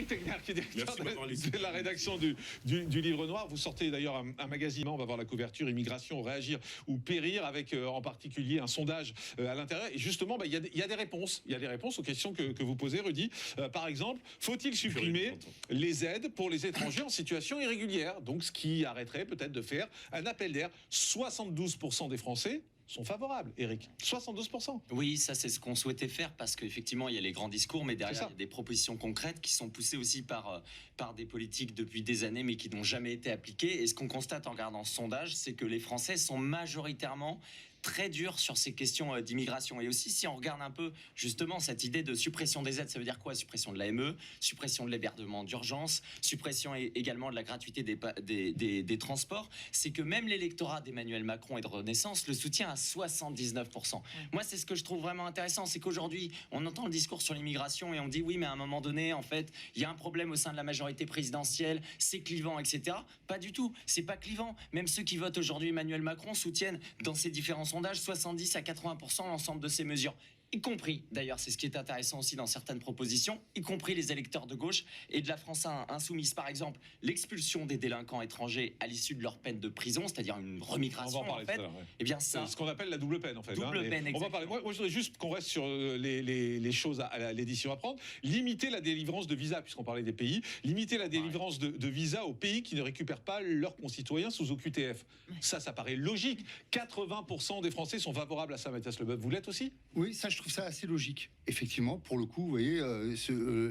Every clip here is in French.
Éric Tegner, qui est directeur Merci, de la rédaction du Livre Noir. Vous sortez d'ailleurs un magazine, on va voir la couverture, Immigration, réagir ou périr, avec en particulier un sondage à l'intérieur. Et justement, il y a des réponses. Il y a des réponses aux questions que vous posez, Rudy. Par exemple, faut-il supprimer les aides pour les étrangers en situation irrégulière? Donc, ce qui arrêterait peut-être de faire un appel d'air. 72% des Français sont favorables, Éric. 72%. Oui, ça c'est ce qu'on souhaitait faire, parce qu'effectivement il y a les grands discours, mais derrière il y a des propositions concrètes qui sont poussées aussi par des politiques depuis des années, mais qui n'ont jamais été appliquées. Et ce qu'on constate en regardant ce sondage, c'est que les Français sont majoritairement très dur sur ces questions d'immigration. Et aussi, si on regarde un peu justement cette idée de suppression des aides, ça veut dire quoi? Suppression de l'AME, suppression de l'hébergement d'urgence, suppression également de la gratuité des transports. C'est que même l'électorat d'Emmanuel Macron et de Renaissance le soutient à 79%. Moi, c'est ce que je trouve vraiment intéressant, c'est qu'aujourd'hui, on entend le discours sur l'immigration et on dit oui, mais à un moment donné, en fait, il y a un problème au sein de la majorité présidentielle, c'est clivant, etc. Pas du tout, c'est pas clivant. Même ceux qui votent aujourd'hui Emmanuel Macron soutiennent dans ces différents sondage 70 à 80% l'ensemble de ces mesures, y compris, d'ailleurs, c'est ce qui est intéressant aussi dans certaines propositions, y compris les électeurs de gauche et de la France insoumise. Par exemple, l'expulsion des délinquants étrangers à l'issue de leur peine de prison, c'est-à-dire une remigration, en fait. Eh bien, ça, ce qu'on appelle la double peine, en fait. Double peine, exactement. On va parler. Moi, je voudrais juste qu'on reste sur les choses à l'édition à prendre. Limiter la délivrance de visas, puisqu'on parlait des pays. Limiter la délivrance de visas aux pays qui ne récupèrent pas leurs concitoyens sous OQTF. Ça paraît logique. 80% des Français sont favorables à ça, Mathias Leboeuf. Vous l'êtes aussi? Oui, ça, je trouve ça assez logique. Effectivement, pour le coup, vous voyez,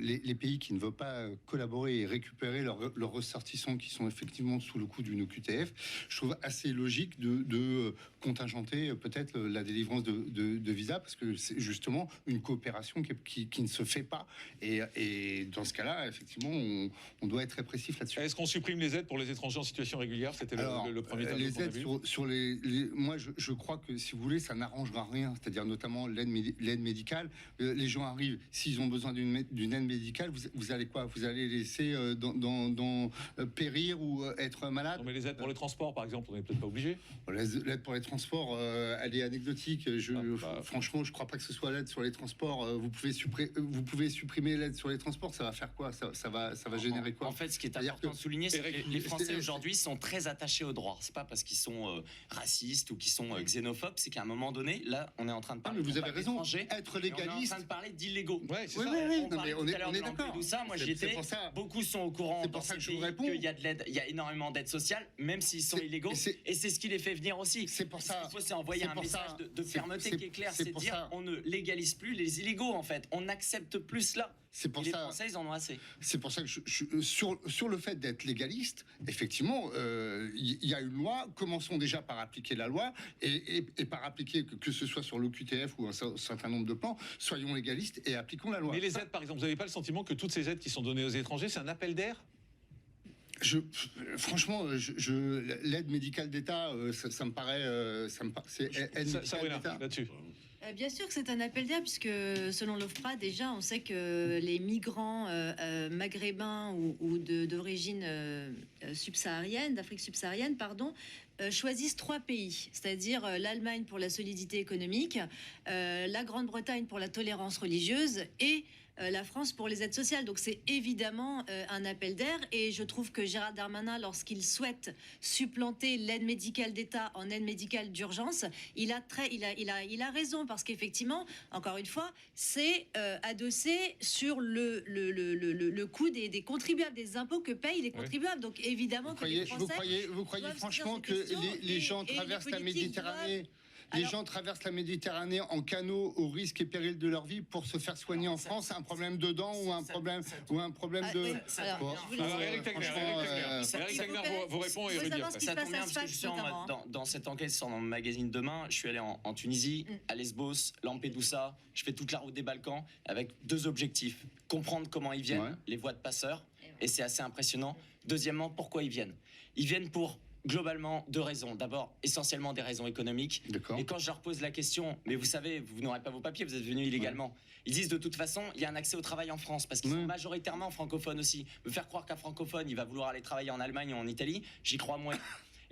les pays qui ne veulent pas collaborer et récupérer leurs ressortissants qui sont effectivement sous le coup d'une OQTF, je trouve assez logique de contingenter peut-être la délivrance de visas, parce que c'est justement une coopération qui ne se fait pas. Et dans ce cas-là, effectivement, on doit être répressif là-dessus. Est-ce qu'on supprime les aides pour les étrangers en situation régulière? C'était le premier tableau. Les aides sur moi, je crois que, si vous voulez, ça n'arrangera rien. C'est-à-dire notamment l'aide médicale. Les gens arrivent, s'ils ont besoin d'une aide médicale, vous allez quoi? Vous allez laisser périr ou être malade? Non, mais les aides pour les transports, par exemple, on n'est peut-être pas obligé. L'aide pour les transports, elle est anecdotique. Franchement, je crois pas que ce soit l'aide sur les transports. Vous pouvez supprimer l'aide sur les transports. Ça va faire quoi? Ça va générer quoi? En fait, ce qui est important de souligner, c'est que les Français aujourd'hui sont très attachés au droit. C'est pas parce qu'ils sont racistes ou qu'ils sont xénophobes, c'est qu'à un moment donné, là, on est en train de parler. Mais vous avez raison. Être légaliste. On est en train de parler d'illégaux. Ouais, c'est oui, ça. On est d'accord. Moi, j'y étais. Beaucoup sont au courant dans ces pays qu'il y a de l'aide, il y a énormément d'aide sociale, même s'ils sont illégaux. Et c'est ce qui les fait venir aussi. C'est pour ça. Ce qu'il faut, c'est envoyer un message de fermeté qui est clair. C'est de dire, on ne légalise plus les illégaux, en fait. On n'accepte plus cela. C'est pour ça. Les Français, ils en ont assez. C'est pour ça que sur le fait d'être légaliste, effectivement, il y a une loi. Commençons déjà par appliquer la loi et par appliquer, que ce soit sur l'OQTF ou un certain nombre de plans, soyons légalistes et appliquons la loi. Mais les aides, par exemple, vous n'avez pas le sentiment que toutes ces aides qui sont données aux étrangers, c'est un appel d'air? Franchement, l'aide médicale d'État, ça me paraît, c'est aide médicale d'État. Là-dessus. Bien sûr que c'est un appel d'air, puisque selon l'OFPRA, déjà, on sait que les migrants maghrébins ou d'origine subsaharienne, d'Afrique subsaharienne, choisissent 3 pays, c'est-à-dire l'Allemagne pour la solidité économique, la Grande-Bretagne pour la tolérance religieuse et la France pour les aides sociales. Donc c'est évidemment un appel d'air, et je trouve que Gérald Darmanin, lorsqu'il souhaite supplanter l'aide médicale d'État en aide médicale d'urgence, il a raison, parce qu'effectivement, encore une fois, c'est adossé sur le coût des contribuables, des impôts que payent les contribuables. Donc évidemment vous croyez franchement que les gens traversent la Méditerranée? Les gens traversent la Méditerranée en canot au risque et péril de leur vie pour se faire soigner en France. Un problème de dents ou un problème de... Éric Tegner vous répond et Rudy après. Ça tombe bien, parce que justement, dans cette enquête sur mon magazine Demain, je suis allé en Tunisie, à Lesbos, Lampedusa. Je fais toute la route des Balkans avec 2 objectifs. Comprendre comment ils viennent, les voies de passeurs, et c'est assez impressionnant. Deuxièmement, pourquoi ils viennent? Ils viennent pour globalement 2 raisons. D'abord, essentiellement des raisons économiques. Et quand je leur pose la question, mais vous savez, vous n'aurez pas vos papiers, vous êtes venus illégalement. Ils disent de toute façon, il y a un accès au travail en France, parce qu'ils sont majoritairement francophones aussi. Me faire croire qu'un francophone, il va vouloir aller travailler en Allemagne ou en Italie, j'y crois moins.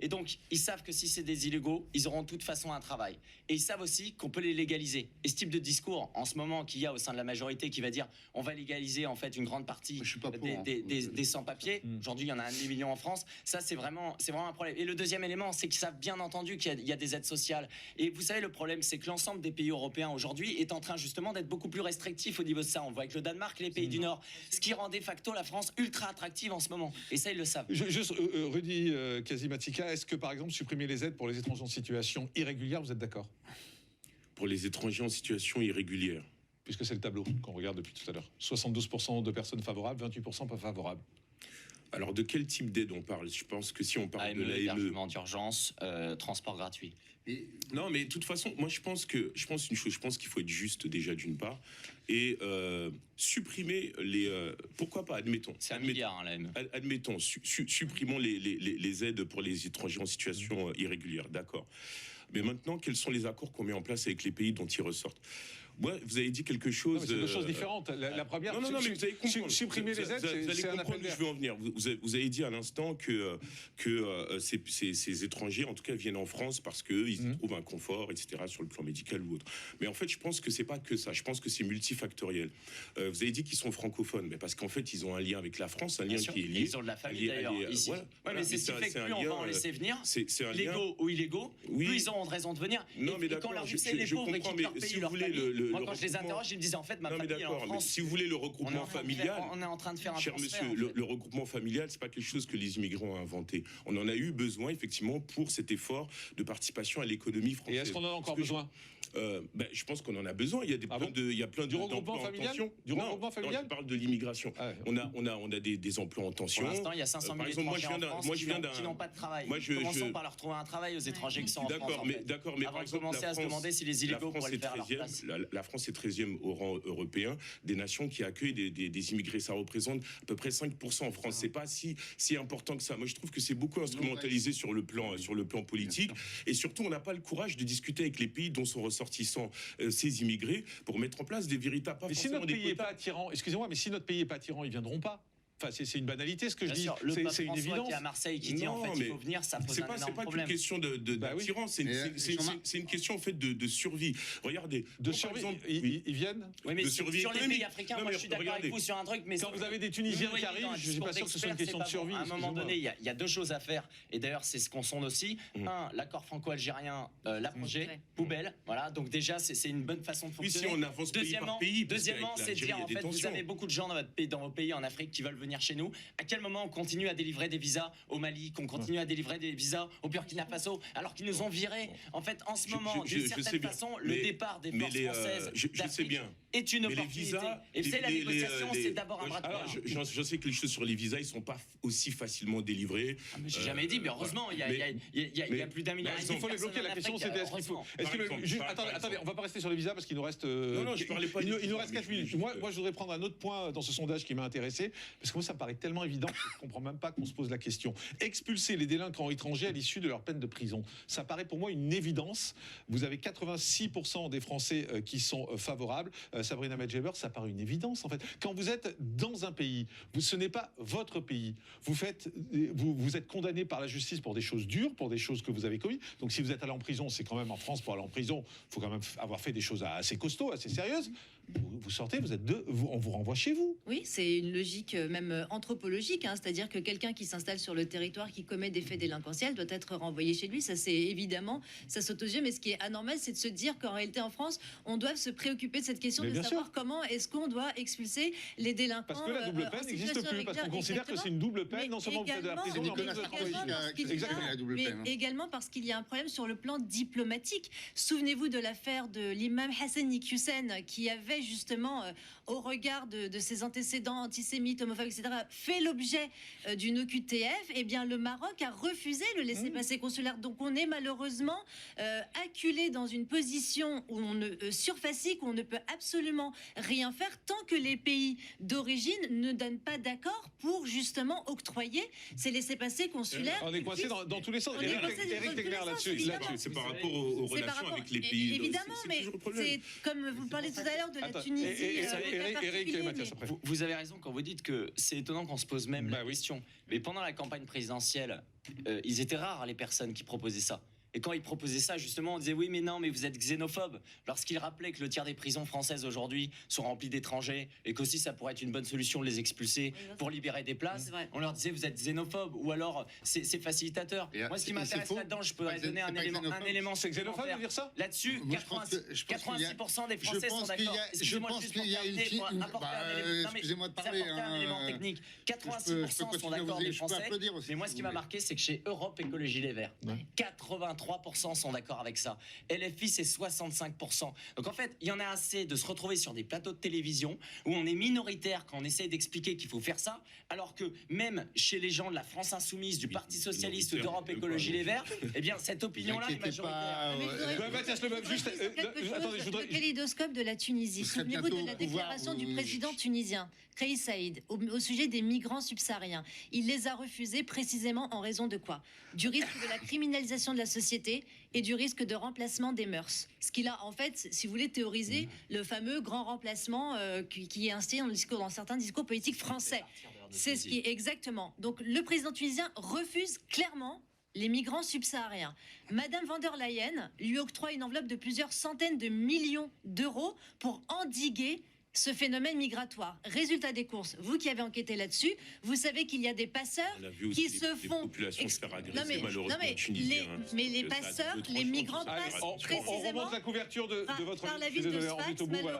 Et donc, ils savent que si c'est des illégaux, ils auront de toute façon un travail. Et ils savent aussi qu'on peut les légaliser. Et ce type de discours, en ce moment, qu'il y a au sein de la majorité qui va dire on va légaliser en fait une grande partie des sans-papiers. Aujourd'hui, il y en a 1 million en France. Ça, c'est vraiment un problème. Et le deuxième élément, c'est qu'ils savent bien entendu qu'il y a des aides sociales. Et vous savez, le problème, c'est que l'ensemble des pays européens aujourd'hui est en train justement d'être beaucoup plus restrictif au niveau de ça. On voit avec le Danemark, les pays du Nord, ce qui rend de facto la France ultra attractive en ce moment. Et ça, ils le savent. Juste, Rudy Kazimatika, est-ce que par exemple supprimer les aides pour les étrangers en situation irrégulière, vous êtes d'accord? Pour les étrangers en situation irrégulière. Puisque c'est le tableau qu'on regarde depuis tout à l'heure. 72% de personnes favorables, 28% pas favorables. Alors, de quel type d'aide on parle? Je pense que si on parle de l'AME... hébergement d'urgence, transport gratuit. Non, mais de toute façon, moi, je pense une chose. Je pense qu'il faut être juste, déjà, d'une part. Et supprimer les... pourquoi pas, admettons. C'est 1 milliard, hein, l'AME. Admettons, supprimons les aides pour les étrangers en situation irrégulière. D'accord. Mais maintenant, quels sont les accords qu'on met en place avec les pays dont ils ressortent? Moi, vous avez dit quelque chose. C'est deux choses différentes. La première, non, mais vous allez comprendre. Supprimer les aides, c'est un appel d'air. Je veux en venir. Vous avez dit à l'instant que ces étrangers, en tout cas, viennent en France parce qu'ils y trouvent un confort, etc., sur le plan médical ou autre. Mais en fait, je pense que c'est pas que ça. Je pense que c'est multifactoriel. Vous avez dit qu'ils sont francophones, mais parce qu'en fait, ils ont un lien avec la France, un lien qui est lié. Ils ont de la famille d'ailleurs ici. Voilà, mais c'est ce qui fait que plus on va en laisser venir, légaux ou illégaux, plus ils auront de raison de venir. Non, mais et quand leur c'est les pauvres et qu'ils leur payent leur famille. Moi, quand je les interroge, ils me disaient en fait, ma famille est en France. Si vous voulez le regroupement familial, on est en train de faire un cher transfert. monsieur, le regroupement familial, c'est pas quelque chose que les immigrants ont inventé. On en a eu besoin effectivement pour cet effort de participation à l'économie française. Et est-ce qu'on en a encore besoin? Je pense qu'on en a besoin. Il y a plein du regroupement familial. Du regroupement familial. Je parle de l'immigration. On a des emplois en tension. Pour l'instant, il y a 500 000 étrangers en France qui n'ont pas de travail. Commençons par leur trouver un travail aux étrangers qui sont en France. D'accord, mais avant de commencer à se demander si les illégaux pourraient le faire à leur place. La France est 13e au rang européen des nations qui accueillent des immigrés. Ça représente à peu près 5% en France. C'est pas si important que ça. Moi, je trouve que c'est beaucoup instrumentalisé sur le plan politique. Et surtout, on n'a pas le courage de discuter avec les pays dont sont ressortissants ces immigrés pour mettre en place des véritables... Mais si notre pays n'est pas attirant, excusez-moi, mais si notre pays n'est pas attirant, ils viendront pas. Enfin, c'est une banalité ce que je dis. C'est une évidence. Qui est à Marseille qui dit en fait il faut venir, ça pose un énorme problème. C'est pas une question d'attirance, c'est une question en fait de survie. Regardez. De survie. Ils viennent. Oui, mais sur les pays africains, moi je suis d'accord avec vous sur un truc. Mais quand vous avez des Tunisiens qui arrivent, je suis pas sûr que ce soit une question de survie. À un moment donné, il y a deux choses à faire. Et d'ailleurs, c'est ce qu'on sonde aussi. Un, l'accord franco-algérien, l'approcher, poubelle. Voilà. Donc déjà, c'est une bonne façon de fonctionner. Oui, si on avance pays par pays. Deuxièmement, c'est de dire en fait, vous avez beaucoup de gens dans vos pays en Afrique qui veulent venir chez nous. À quel moment on continue à délivrer des visas au Mali, qu'on continue à délivrer des visas au Burkina Faso, alors qu'ils nous ont virés? En fait, en ce moment, d'une certaine façon, le départ des forces françaises d'Afrique est une opportunité. Et c'est la négociation, c'est d'abord un bras de fer. Je sais que les choses sur les visas, ils sont pas aussi facilement délivrés. J'ai jamais dit, mais heureusement, il y a plus d'1 milliard. Il faut les bloquer. La question, c'était est-ce qu'il faut... Attendez, on va pas rester sur les visas parce qu'il nous reste... Non, je parlais pas... Il nous reste 4 minutes. Moi, je voudrais prendre un autre point dans ce sondage qui m'a intéressé, parce que moi, ça me paraît tellement évident que je ne comprends même pas qu'on se pose la question. Expulser les délinquants étrangers à l'issue de leur peine de prison. Ça paraît pour moi une évidence. Vous avez 86% des Français qui sont favorables. Sabrina Medjeber, ça paraît une évidence en fait. Quand vous êtes dans un pays, ce n'est pas votre pays. Vous êtes condamné par la justice pour des choses dures, pour des choses que vous avez commises. Donc si vous êtes allé en prison, c'est quand même en France, pour aller en prison, il faut quand même avoir fait des choses assez costauds, assez sérieuses. Vous sortez, on vous renvoie chez vous. Oui, c'est une logique même anthropologique, hein, c'est-à-dire que quelqu'un qui s'installe sur le territoire, qui commet des faits délinquentiels, doit être renvoyé chez lui. Ça, c'est évidemment, ça saute aux yeux. Mais ce qui est anormal, c'est de se dire qu'en réalité, en France, on doit se préoccuper de cette question, de savoir comment est-ce qu'on doit expulser les délinquants. Parce que la double peine n'existe plus, parce qu'on considère que c'est une double peine, non seulement vous faites de la prison, mais également parce qu'il y a un problème sur le plan diplomatique. Souvenez-vous de l'affaire de l'imam Hassan Iqiyoussen, qui avait justement, au regard de ses antécédents antisémites, homophobes, etc., fait l'objet d'une OQTF. Eh bien, le Maroc a refusé le laissez-passer consulaire. Donc, on est malheureusement acculé dans une position où surfacique, où on ne peut absolument rien faire tant que les pays d'origine ne donnent pas d'accord pour justement octroyer ces laissez-passer consulaires. On est coincé dans tous les sens. Éric Tegner là-dessus. C'est par rapport aux relations avec les pays. Évidemment, mais c'est comme vous parlez tout à l'heure de la Attends, Tunisie. Eric et particulier, Mathias, mais- après. Vous avez raison quand vous dites que c'est étonnant qu'on se pose même Bah la oui. question. Mais pendant la campagne présidentielle, ils étaient rares les personnes qui proposaient ça. Et quand ils proposaient ça, justement, on disait oui, mais non, mais vous êtes xénophobe. Lorsqu'ils rappelaient que le tiers des prisons françaises aujourd'hui sont remplies d'étrangers et qu'aussi ça pourrait être une bonne solution de les expulser pour libérer des places, C'est vrai. on leur disait vous êtes xénophobe ou alors c'est facilitateur. Et, Moi, ce qui c'est m'intéresse faux. là-dedans, je C'est pourrais pas donner un xénophobe. élément C'est xénophobe de supplémentaire. dire ça? Là-dessus, Moi, je pense que- je pense qu'il y a- 86% des Français sont pense qu'il y a- d'accord. Excusez-moi, je pense juste pour qu'il y a une terminer, pour fille- apporter bah, un élément. Non, mais excusez-moi de c'est parler, apporter un hein. élément technique. Je peux 86% sont continuer à d'accord vous des dire, je peux Français. applaudir aussi, Mais moi, si ce qui vous m'a voulez. marqué, c'est que chez Europe Écologie Les Verts, 83% sont d'accord avec ça. LFI, c'est 65%. Donc en fait, il y en a assez de se retrouver sur des plateaux de télévision où on est minoritaire quand on essaye d'expliquer qu'il faut faire ça, alors que même chez les gens de la France Insoumise, du Parti Socialiste ou d'Europe Écologie Les Verts, eh bien cette opinion-là est Inquiétez majoritaire. pas, Mais je voudrais- Ouais, Mathias Lebeuf, juste. Attendez, je voudrais. Le kaléidoscope de la Tunisie. Vous serez Souvenez-vous de bientôt la au pouvoir, déclaration du vous- président tunisien, Kais Saïd, au sujet des migrants subsahariens. Il les a refusés précisément en raison de quoi? Du risque de la criminalisation de la société et du risque de remplacement des mœurs. Ce qu'il a, en fait, si vous voulez, théorisé le fameux grand remplacement qui est inscrit dans certains discours politiques français. C'est ce qui est exactement. Donc le président tunisien refuse clairement les migrants subsahariens. Madame van der Leyen lui octroie une enveloppe de plusieurs centaines de millions d'euros pour endiguer ce phénomène migratoire. Résultat des courses, vous qui avez enquêté là-dessus, vous savez qu'il y a des passeurs On a vu qui aussi se des font populations se faire Non, agresser mais- malheureusement non, mais en Tunisie, les- hein. mais les Ça a passeurs, deux, trois les chances, migrants ça Allez, reste passent on précisément remonte la couverture de par votre la je suis ville de désolé, on est Sfax, au bout, voilà.